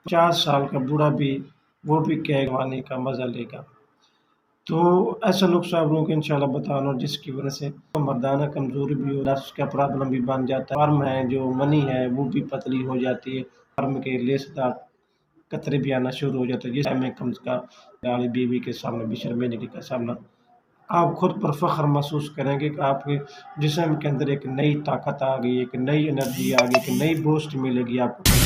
50 साल का बूढ़ा भी वो भी केक खाने का मज़ा लेगा। तो ऐसा नुस्खा आप लोगों को इंशाल्लाह बताना जिसकी वजह से मर्दाना कमज़ोरी भी हो, नफ्स का प्रॉब्लम भी बन जाता है, फर्म है जो मनी है वो भी पतली हो जाती है, फर्म के लेसदार कतरे भी आना शुरू हो जाते हैं, जिस टाइम में कम का गाली बीवी के सामने भी शर्मिंदगी का सामना आप खुद पर फ़ख्र महसूस करेंगे कि आपके जिस्म के अंदर एक नई ताकत आ गई, एक नई एनर्जी आ गई, एक नई बूस्ट मिलेगी आपको।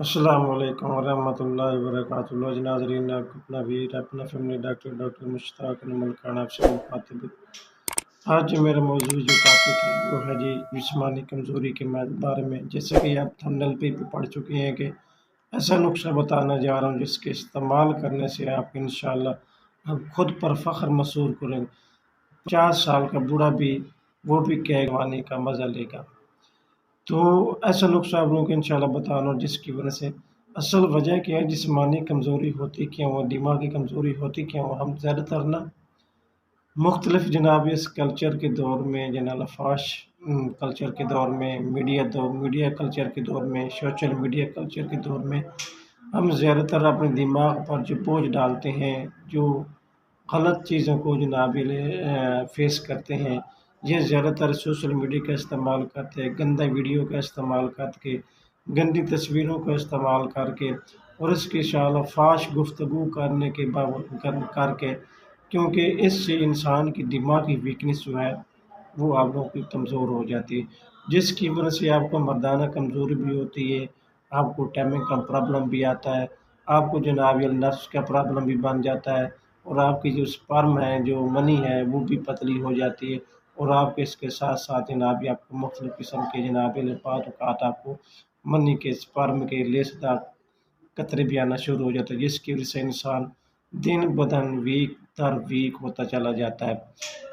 अस्सलाम वालेकुम वरहमतुल्लाहि वबरकातुहू। लो जी नाज़रीन, आपको अपना वीर, अपना फैमिली डॉक्टर मुश्ताक अनमल खान आपसे मुखातिब है। आज जो मेरा मौजूद जो टॉपिक है वो है जी जिस्मानी कमज़ोरी के बारे में। जैसे कि आप थंबनेल पे भी पढ़ चुके हैं कि ऐसा नुस्खा बताना जा रहा हूँ जिसके इस्तेमाल करने से आप इंशाअल्लाह आप खुद पर फ़ख्र महसूस करेंगे। 50 साल का बूढ़ा भी वो भी केक खाने का मज़ा लेगा। तो ऐसा नुस्खा आप लोगों को इंशाल्लाह बताना जिसकी वजह से असल वजह क्या है, जिस्मानी कमज़ोरी होती क्यों है, दिमागी कमज़ोरी होती क्यों है। हम ज़्यादातर ना मुख्तलिफ जनाब इस कल्चर के दौर में जनाब फाश कल्चर के दौर में, मीडिया कल्चर के दौर में, सोशल मीडिया कल्चर के दौर में हम ज़्यादातर अपने दिमाग पर जो बोझ डालते हैं, जो गलत चीज़ों को जनाब फेस करते हैं, ये ज़्यादातर सोशल मीडिया का इस्तेमाल करते हैं, गंदा वीडियो का इस्तेमाल करके, गंदी तस्वीरों का इस्तेमाल करके और इसके साथ फाश गुफ्तगू करने के करके, क्योंकि इससे इंसान की दिमागी वीकनेस जो है वो आप लोगों की कमज़ोर हो जाती है, जिसकी वजह से आपको मर्दाना कमज़ोरी भी होती है, आपको टाइमिंग का प्रॉब्लम भी आता है, आपको जनाब ये नफ्स का प्रॉब्लम भी बन जाता है और आपकी जो स्पर्म है, जो मनी है वो भी पतली हो जाती है और आपके इसके साथ-साथ जनाब ये आपको मुख्तलिफ़ किस्म के जनाब बात आपको मनी के स्पर्म के लेसदार कतरे भी आना शुरू हो जाते हैं, जिसकी वजह से इंसान दिन-ब-दिन वीक होता चला जाता है।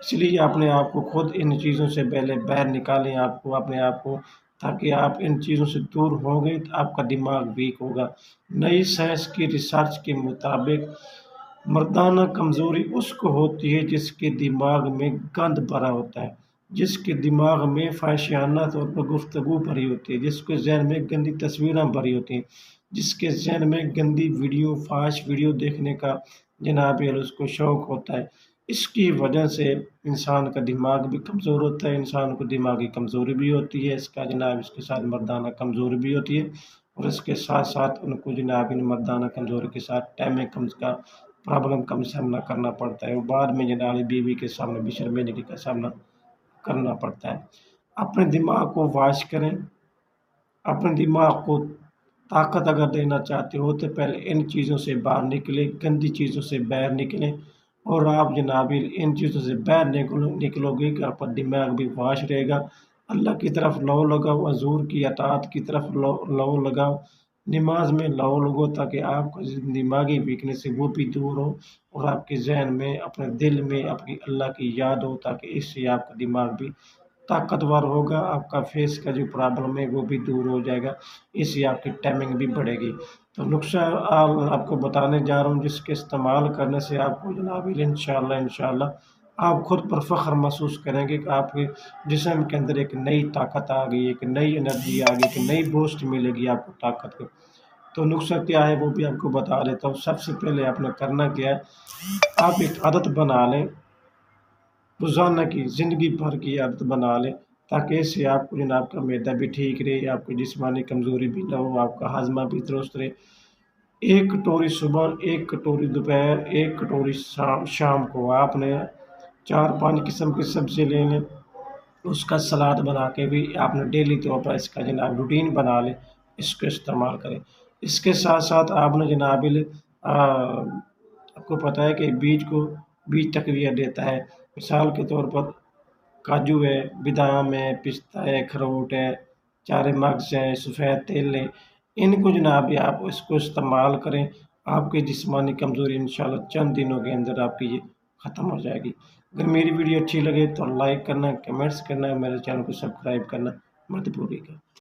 इसलिए अपने आप को खुद इन चीज़ों से पहले बाहर निकालें आपको अपने आप को, ताकि आप इन चीज़ों से दूर होंगे तो आपका दिमाग वीक होगा। नई साइंस की रिसर्च के मुताबिक मर्दाना कमज़ोरी उसको होती है जिसके दिमाग में गंद भरा होता है, जिसके दिमाग में फ़ाहिशाना तौर पर गुफ्तगू भरी होती है, जिसके ज़हन में गंदी तस्वीरें भरी होती हैं, जिसके ज़हन में गंदी वीडियो, फाश वीडियो देखने का जनाब उसको शौक़ होता है। इसकी वजह से इंसान का दिमाग भी कमज़ोर होता है, इंसान को दिमागी कमज़ोरी भी होती है, इसका जनाब इसके साथ मर्दाना कमज़ोरी भी होती है और इसके साथ-साथ उनको जनाब इन मर्दाना कमज़ोरी के साथ टाइमिंग कम का प्रॉब्लम का सामना करना पड़ता है और बाद में जनाब बीवी के सामने भी शर्मिंदगी का सामना करना पड़ता है। अपने दिमाग को वॉश करें, अपने दिमाग को ताकत अगर देना चाहते हो तो पहले इन चीज़ों से बाहर निकलें, गंदी चीज़ों से बाहर निकलें और आप जनाब इन चीज़ों से बाहर निकलोगे कि आपका दिमाग भी वॉश रहेगा। अल्लाह की तरफ लौ लगाओ, हुज़ूर की अताअत की तरफ लौ लगाओ, नमाज में लौ लगो, ताकि आपका दिमागी वीकनेस है वो भी दूर हो और आपके ज़हन में, अपने दिल में आपकी अल्लाह की याद हो, ताकि इससे आपका दिमाग भी ताकतवर होगा, आपका फेस का जो प्रॉब्लम है वो भी दूर हो जाएगा, इससे आपकी टाइमिंग भी बढ़ेगी। तो नुस्खा आपको बताने जा रहा हूँ जिसके इस्तेमाल करने से आपको जनाब इंशाअल्लाह आप खुद पर फ़ख्र महसूस करेंगे कि आपके जिस्म के अंदर एक नई ताकत आ गई, एक नई एनर्जी आ गई, एक नई बूस्ट मिलेगी आपको ताकत की। तो नुस्खा क्या है वो भी आपको बता देता हूँ। सबसे पहले आपने करना क्या है, आप एक आदत बना लें, रोज़ाना की ज़िंदगी भर की आदत बना लें, ताकि इससे आपको जनाब का मैदा भी ठीक रहे, आपकी जिस्मानी कमज़ोरी भी ना हो, आपका हाज़मा भी दुरुस्त रहे। 1 कटोरी सुबह, 1 कटोरी दोपहर, 1 कटोरी शाम को आपने 4-5 किस्म की सब्ज़ी ले लें, उसका सलाद बना के भी आपने डेली तौर पर इसका जनाब रूटीन बना लें, इसको इस्तेमाल करें। इसके साथ-साथ आपने जनाब आपको पता है कि बीज तक़वियत देता है। मिसाल के तौर पर काजू है, बादाम है, पिस्ता है, अखरोट है, चारे मगज़ हैं, सफ़ेद तिल है, इनको जनाब आप इसको इस्तेमाल करें, आपकी जिस्मानी कमज़ोरी इंशाअल्लाह चंद दिनों के अंदर आपकी ये ख़त्म हो जाएगी। अगर मेरी वीडियो अच्छी लगे तो लाइक करना, कमेंट्स करना, मेरे चैनल को सब्सक्राइब करना मत भूलिएगा।